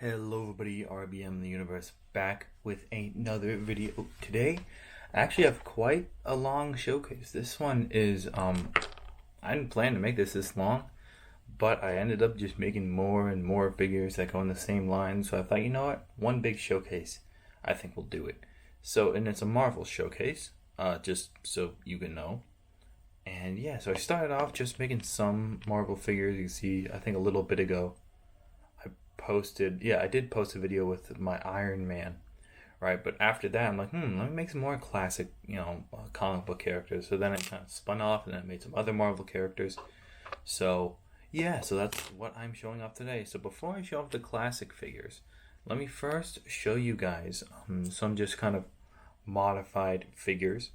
Hello everybody, RBM in the universe back with another video. Today I actually have quite a long showcase. This one is I didn't plan to make this long, but I ended up just making more and more figures that go in the same line. So I thought, you know what, one big showcase, I think we'll do it. So, and it's a Marvel showcase, just so you can know. And yeah, so I started off just making some Marvel figures. You can see, I think a little bit ago I did post a video with my Iron Man, right? But after that, I'm like, let me make some more classic, comic book characters. So then I kind of spun off and I made some other Marvel characters. So yeah, so that's what I'm showing off today. So before I show off the classic figures, let me first show you guys some just kind of modified figures.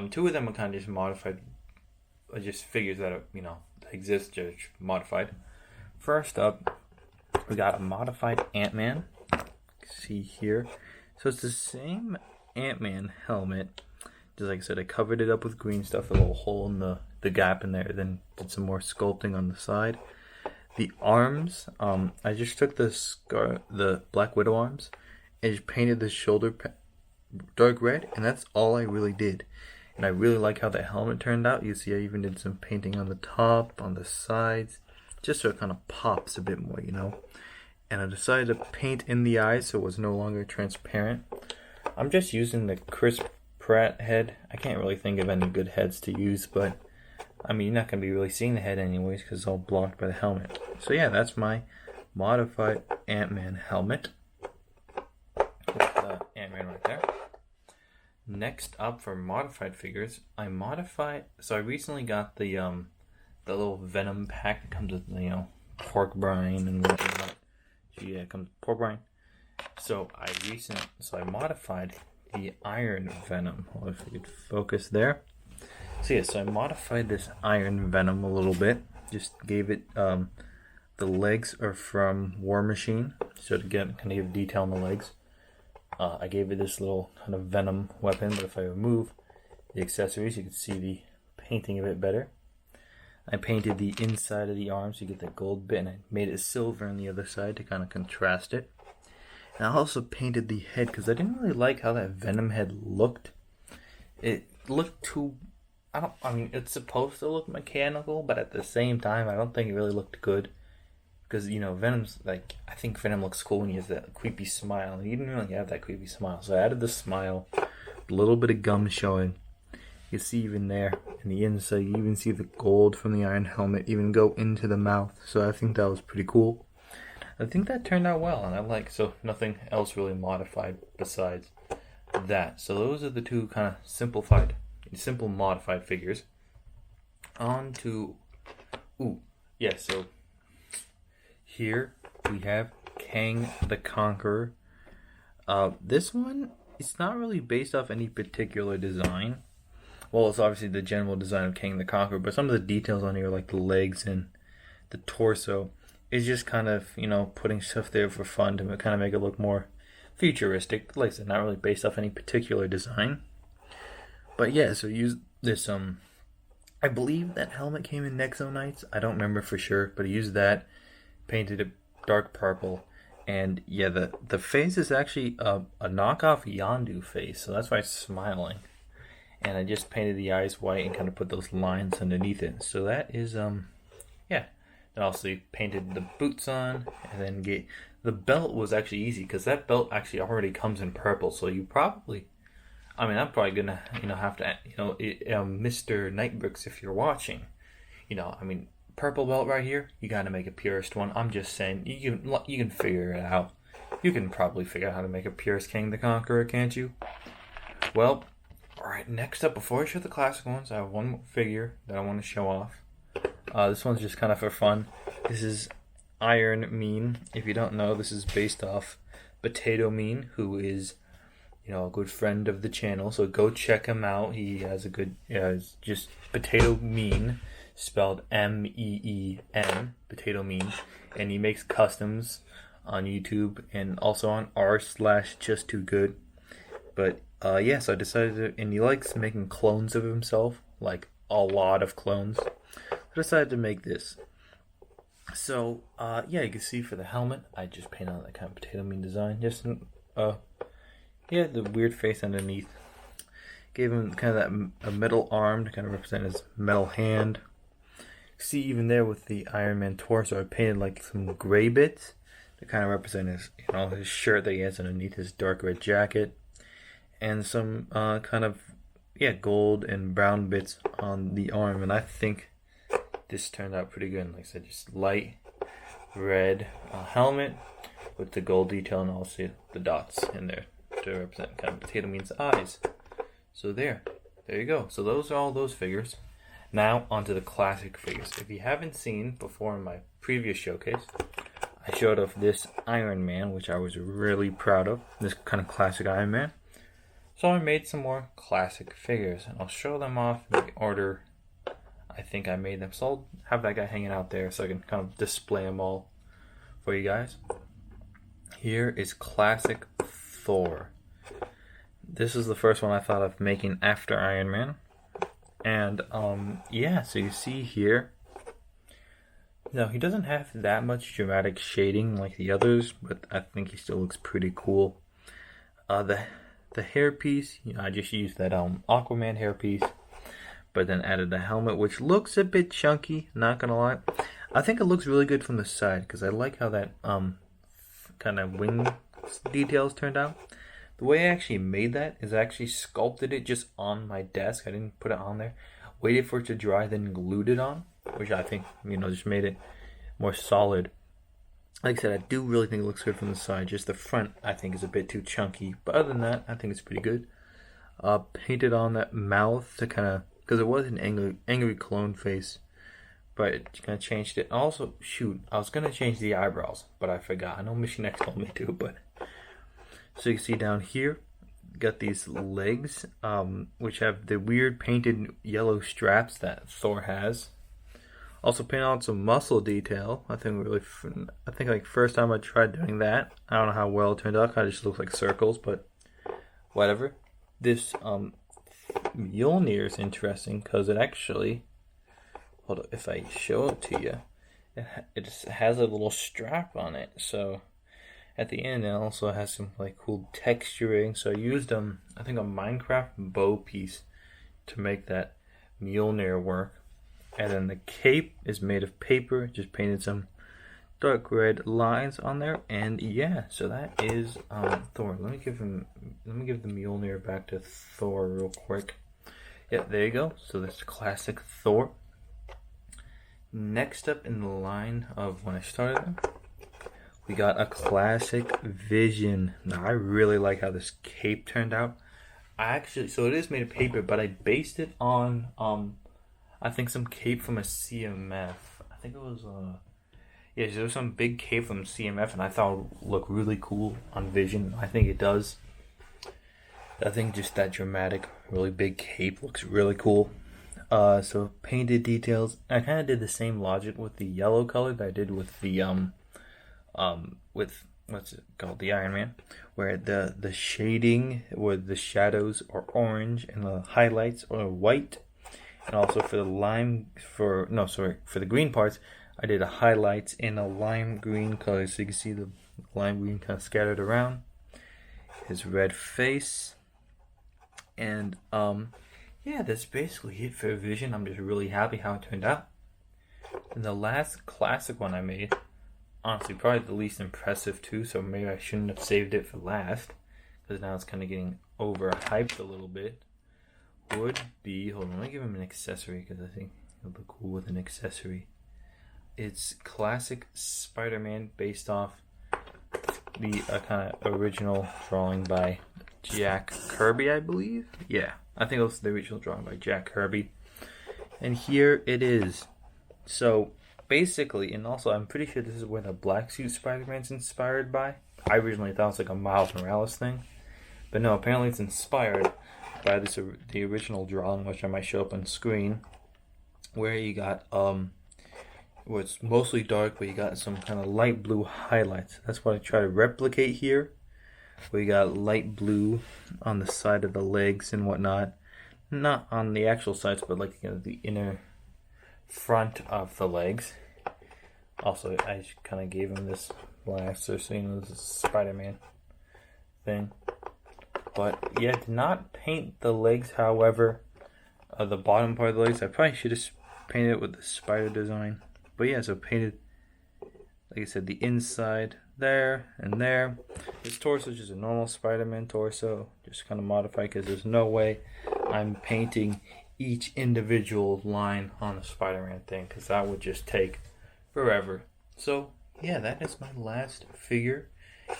Two of them are kind of just modified, just figures that are, that exist, just modified. First up, we got a modified AntMan. See here. So it's the same AntMan helmet. Just like I said, I covered it up with green stuff, a little hole in the gap in there, then did some more sculpting on the side. The arms, I just took the Black Widow arms and just painted the shoulder dark red, and that's all I really did. And I really like how the helmet turned out. You see I even did some painting on the top, on the sides, just so it kind of pops a bit more, And I decided to paint in the eyes so it was no longer transparent. I'm just using the Chris Pratt head. I can't really think of any good heads to use, but I mean, you're not going to be really seeing the head anyways because it's all blocked by the helmet. So yeah, that's my modified Ant-Man helmet. With Ant-Man right there. Next up for modified figures, I recently got the little Venom pack that comes with, pork brine and whatnot. Yeah, it comes with pork brine. So I modified the Iron Venom. Well, if you could focus there. So yeah, so I modified this Iron Venom a little bit. Just gave it, the legs are from War Machine. So to get kind of give detail on the legs. I gave it this little kind of Venom weapon, but if I remove the accessories, you can see the painting a bit better. I painted the inside of the arm so you get that gold bit, and I made it silver on the other side to kind of contrast it. And I also painted the head because I didn't really like how that Venom head looked. It looked too... it's supposed to look mechanical, but at the same time, I don't think it really looked good. Because, Venom's, I think Venom looks cool when he has that creepy smile. And he didn't really have that creepy smile. So I added the smile, a little bit of gum showing. You see even there, in the inside, you even see the gold from the iron helmet even go into the mouth. So I think that was pretty cool. I think that turned out well, and so nothing else really modified besides that. So those are the two kind of simple modified figures. On to, so here we have Kang the Conqueror. This one, it's not really based off any particular design. Well, it's obviously the general design of Kang the Conqueror, but some of the details on here, like the legs and the torso, is just kind of, putting stuff there for fun to kind of make it look more futuristic. Like I said, not really based off any particular design. But yeah, so use this, I believe that helmet came in Nexonites. I don't remember for sure, but I used that, painted it dark purple. And yeah, the face is actually a knockoff Yondu face, so that's why it's smiling. And I just painted the eyes white and kind of put those lines underneath it. So that is, yeah. And also painted the boots on, and then the belt was actually easy because that belt actually already comes in purple. So you probably, I'm probably gonna, have to, Mr. Nightbricks, if you're watching, purple belt right here, you gotta make a purist one. I'm just saying, you can figure it out. You can probably figure out how to make a purist Kang the Conqueror, can't you? Well. Alright, next up, before I show the classic ones, I have one more figure that I want to show off. This one's just kind of for fun. This is Iron Man. If you don't know, this is based off Potato Man, who is, a good friend of the channel. So go check him out. He has a good, it's just Potato Man, spelled M-E-E-N, Potato Man. And he makes customs on YouTube and also on r/justtoogood. But yeah, so I decided to, and he likes making clones of himself, like a lot of clones. I decided to make this. So, yeah, you can see for the helmet, I just painted on that kind of potato meat design. Just, yeah, the weird face underneath. Gave him kind of that a metal arm to kind of represent his metal hand. See, even there with the Iron Man torso, I painted like some gray bits to kind of represent his, his shirt that he has underneath his dark red jacket, and some kind of, yeah, gold and brown bits on the arm. And I think this turned out pretty good. Like I said, just light red helmet with the gold detail and also the dots in there to represent kind of potato meat's eyes. So there you go. So those are all those figures. Now onto the classic figures. If you haven't seen before in my previous showcase, I showed off this Iron Man, which I was really proud of. This kind of classic Iron Man. So I made some more classic figures, and I'll show them off in the order I think I made them. So I'll have that guy hanging out there so I can kind of display them all for you guys. Here is classic Thor. This is the first one I thought of making after Iron Man. And, yeah, so you see here, no, he doesn't have that much dramatic shading like the others, but I think he still looks pretty cool. The hairpiece, I just used that Aquaman hairpiece, but then added the helmet, which looks a bit chunky, not gonna lie. I think it looks really good from the side, because I like how that, kind of wing details turned out. The way I actually made that is I actually sculpted it just on my desk. I didn't put it on there. Waited for it to dry, then glued it on, which I think, just made it more solid. Like I said, I do really think it looks good from the side. Just the front, I think, is a bit too chunky. But other than that, I think it's pretty good. Painted on that mouth to kind of, because it was an angry clone face, but it kind of changed it. Also, shoot, I was going to change the eyebrows, but I forgot. I know Mission X told me to, but... So you can see down here, got these legs, which have the weird painted yellow straps that Thor has. Also painted on some muscle detail. I think like first time I tried doing that. I don't know how well it turned out. Kind of just looks like circles, but whatever. This Mjolnir is interesting because it actually, hold up, if I show it to you, it just has a little strap on it. So at the end, it also has some like cool texturing. So I used I think a Minecraft bow piece to make that Mjolnir work. And then the cape is made of paper. Just painted some dark red lines on there. And yeah, so that is Thor. Let me give the Mjolnir back to Thor real quick. Yeah, there you go. So that's classic Thor. Next up in the line of when I started them, we got a classic Vision. Now, I really like how this cape turned out. So it is made of paper, but I based it on, I think some cape from a CMF. I think it was, yeah, there was some big cape from CMF, and I thought it would look really cool on Vision. I think it does. I think just that dramatic, really big cape looks really cool. So painted details. I kind of did the same logic with the yellow color that I did with the, with what's it called, the Iron Man, where the shading with the shadows are orange and the highlights are white, and also for the green parts, I did a highlights in a lime green color, so you can see the lime green kind of scattered around his red face, and yeah, that's basically it for Vision. I'm just really happy how it turned out. And the last classic one I made, honestly, probably the least impressive too, so maybe I shouldn't have saved it for last, because now it's kind of getting overhyped a little bit, would be, hold on, let me give him an accessory, because I think it'll look cool with an accessory. It's classic SpiderMan based off the kind of original drawing by Jack Kirby, I believe. Yeah, I think it was the original drawing by Jack Kirby. And here it is. So basically, and also I'm pretty sure this is where the black suit Spider-Man's inspired by. I originally thought it was like a Miles Morales thing, but no, apparently it's inspired by the original drawing, which I might show up on screen, where you got where it's mostly dark, but you got some kind of light blue highlights. That's what I try to replicate here. We got light blue on the side of the legs and whatnot, not on the actual sides, but like the inner front of the legs, Also, I kind of gave him this blaster, so you know this is SpiderMan thing. But yeah, did not paint the legs. However, the bottom part of the legs, I probably should have painted it with the spider design. But yeah, so painted, like I said, the inside there and there. His torso is just a normal Spider-Man torso, just kind of modified because there's no way I'm painting each individual line on the Spider-Man thing because that would just take forever. So yeah, that is my last figure.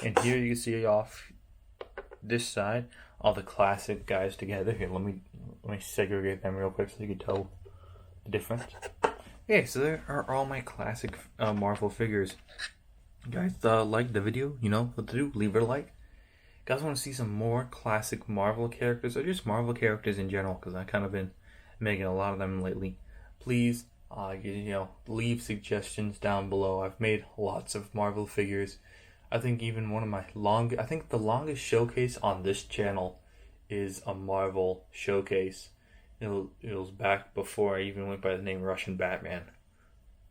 And here you can see off this side all the classic guys together. Here, let me segregate them real quick so you can tell the difference. Okay, so there are all my classic Marvel figures. Guys, like the video, you know what to do. Leave it a like. Guys, want to see some more classic Marvel characters or just Marvel characters in general? Because I've kind of been making a lot of them lately. Please, leave suggestions down below. I've made lots of Marvel figures. I think even one of my I think the longest showcase on this channel is a Marvel showcase. It was back before I even went by the name Russian Batman.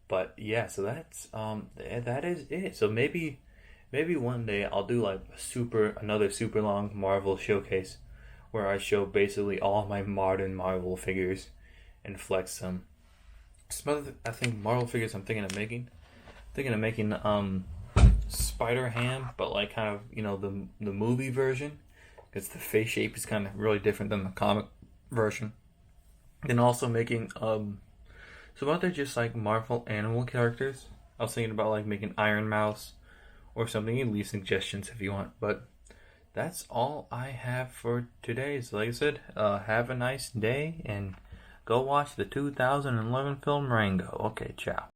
But yeah, so that's that is it. So maybe one day I'll do like another super long Marvel showcase where I show basically all my modern Marvel figures and flex them. Some other I think Marvel figures I'm thinking of making Spider-Ham, but like kind of, you know, the movie version, because the face shape is kind of really different than the comic version. Then also making some other just like Marvel animal characters. I was thinking about like making Iron Mouse or something. You can leave suggestions if you want, but that's all I have for today. So like I said, have a nice day and go watch the 2011 film Rango. Okay, ciao.